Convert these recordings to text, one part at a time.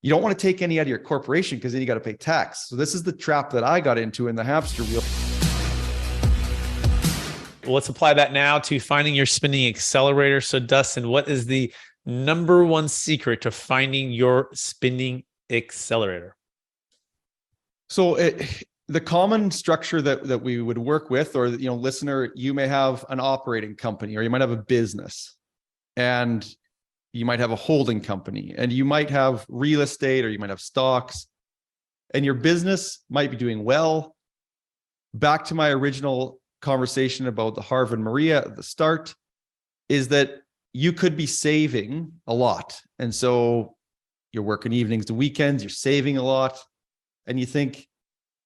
You don't want to take any out of your corporation because then you got to pay tax. So this is the trap that I got into in the hamster wheel. Let's apply that now to finding your spending accelerator. So Dustin, what is the number one secret to finding your spending accelerator? So the common structure that we would work with, or, listener, you may have an operating company, or you might have a business, and you might have a holding company, and you might have real estate, or you might have stocks, and your business might be doing well. Back to my original conversation about the Harvard Maria at the start, is that you could be saving a lot. And so you're working evenings to weekends, you're saving a lot, and you think,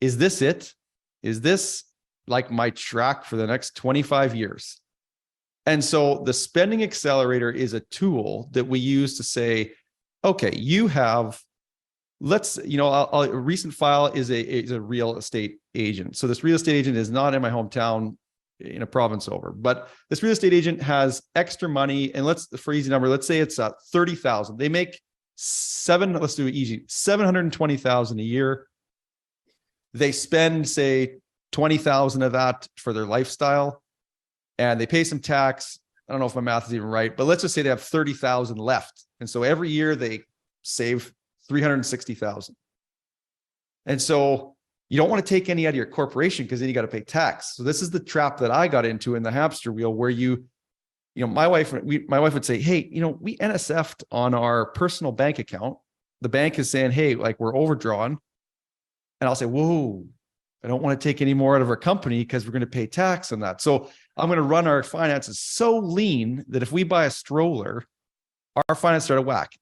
is this it? Is this like my track for the next 25 years? And so the spending accelerator is a tool that we use to say, okay, you have, a recent file is a real estate agent. So this real estate agent is not in my hometown in a province over, but this real estate agent has extra money. And for easy number, let's say it's 30,000. They make let's do it easy, 720,000 a year. They spend, say, 20,000 of that for their lifestyle, and they pay some tax. I don't know if my math is even right, but let's just say they have 30,000 left. And so every year they save 360,000. And so you don't want to take any out of your corporation because then you got to pay tax. So this is the trap that I got into in the hamster wheel, where my wife would say, hey, we NSF'd on our personal bank account. The bank is saying, hey, like, we're overdrawn. And I'll say, whoa, I don't want to take any more out of our company because we're going to pay tax on that. So I'm going to run our finances so lean that if we buy a stroller, our finances are out of whack.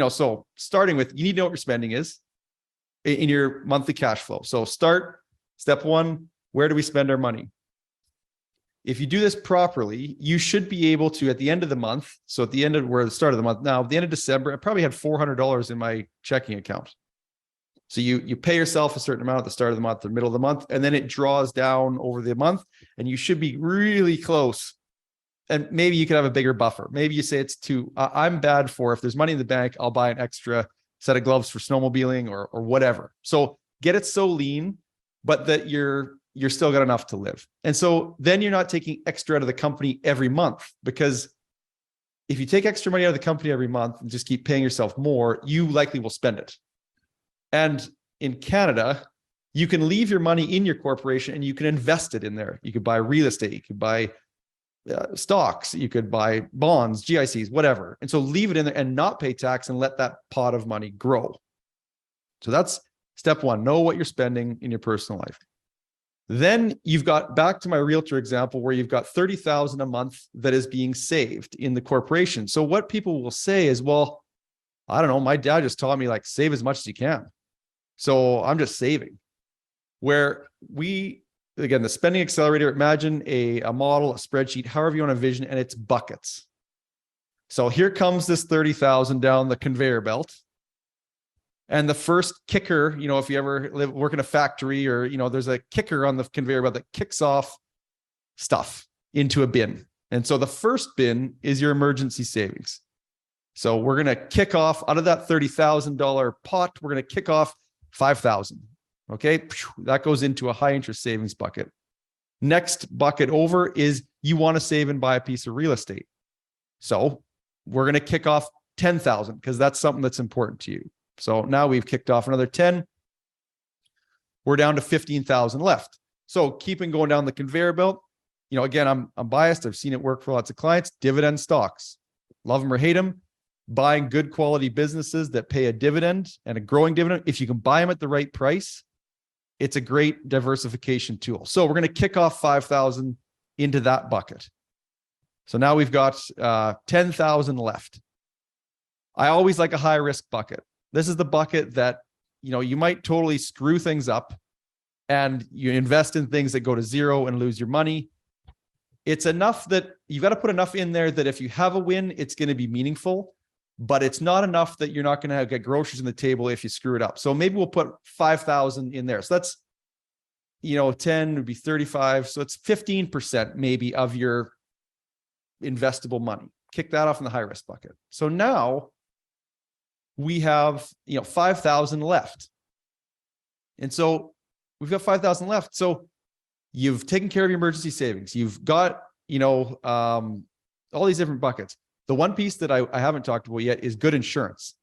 So starting with, you need to know what your spending is in your monthly cash flow. So step one, where do we spend our money? If you do this properly, you should be able to, at the end of the month, so at the end of, we're at the start of the month now, at the end of December, I probably had $400 in my checking account. So you pay yourself a certain amount at the start of the month, the middle of the month, and then it draws down over the month, and you should be really close. And maybe you could have a bigger buffer. Maybe you say it's I'm bad for, if there's money in the bank, I'll buy an extra set of gloves for snowmobiling or whatever. So get it so lean, but that you're still got enough to live. And so then you're not taking extra out of the company every month, because if you take extra money out of the company every month and just keep paying yourself more, you likely will spend it. And in Canada, you can leave your money in your corporation and you can invest it in there. You could buy real estate, you could buy stocks, you could buy bonds, GICs, whatever. And so leave it in there and not pay tax and let that pot of money grow. So that's step one, know what you're spending in your personal life. Then you've got, back to my realtor example, where you've got 30,000 a month that is being saved in the corporation. So what people will say is, well, I don't know, my dad just taught me, like, save as much as you can. So I'm just saving. Where again, the spending accelerator, imagine a model, a spreadsheet, however you want to envision, and it's buckets. So here comes this 30,000 down the conveyor belt. And the first kicker, if you ever work in a factory, or, there's a kicker on the conveyor belt that kicks off stuff into a bin. And so the first bin is your emergency savings. So we're going to kick off out of that $30,000 pot, we're going to kick off 5,000. Okay. That goes into a high interest savings bucket. Next bucket over is you want to save and buy a piece of real estate. So we're going to kick off 10,000 because that's something that's important to you. So now we've kicked off another 10. We're down to 15,000 left. So keeping going down the conveyor belt, again, I'm biased. I've seen it work for lots of clients. Dividend stocks, love them or hate them. Buying good quality businesses that pay a dividend and a growing dividend. If you can buy them at the right price, it's a great diversification tool. So we're going to kick off 5,000 into that bucket. So now we've got 10,000 left. I always like a high risk bucket. This is the bucket that, you might totally screw things up and you invest in things that go to zero and lose your money. It's enough that you've got to put enough in there that if you have a win, it's going to be meaningful, but it's not enough that you're not going to get groceries on the table if you screw it up. So maybe we'll put 5,000 in there. So that's, 10 would be 35. So it's 15% maybe of your investable money. Kick that off in the high risk bucket. So now we have, 5,000 left. And so we've got 5,000 left. So you've taken care of your emergency savings. You've got, all these different buckets. The one piece that I haven't talked about yet is good insurance.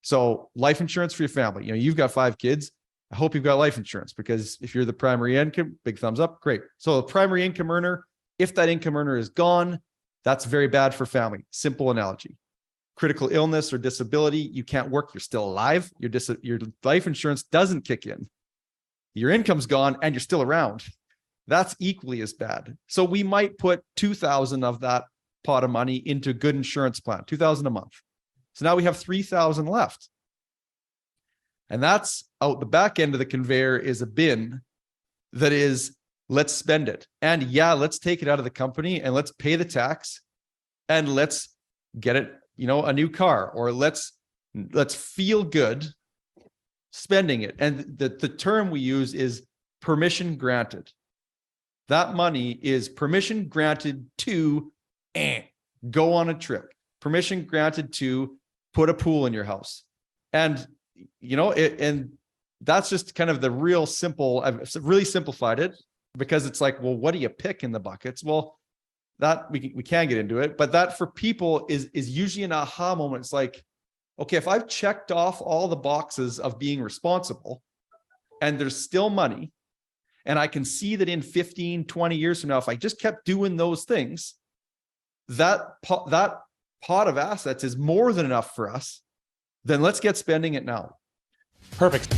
So life insurance for your family. You've got 5 kids. I hope you've got life insurance, because if you're the primary income, big thumbs up, great. So the primary income earner, if that income earner is gone, that's very bad for family. Simple analogy. Critical illness or disability, you can't work, you're still alive. Your life insurance doesn't kick in. Your income's gone and you're still around. That's equally as bad. So we might put 2,000 of that pot of money into a good insurance plan, 2,000 a month. So now we have 3,000 left. And that's out the back end of the conveyor is a bin that is, let's spend it. And yeah, let's take it out of the company and let's pay the tax and let's get it, a new car, or let's feel good spending it. And the term we use is permission granted. That money is permission granted to go on a trip, permission granted to put a pool in your house. And, and that's just kind of the real simple, I've really simplified it, because it's like, well, what do you pick in the buckets? Well, that we can get into it, but that for people is usually an aha moment. It's like, okay, if I've checked off all the boxes of being responsible and there's still money, and I can see that in 15, 20 years from now, if I just kept doing those things, that pot of assets is more than enough for us, then let's get spending it now. Perfect.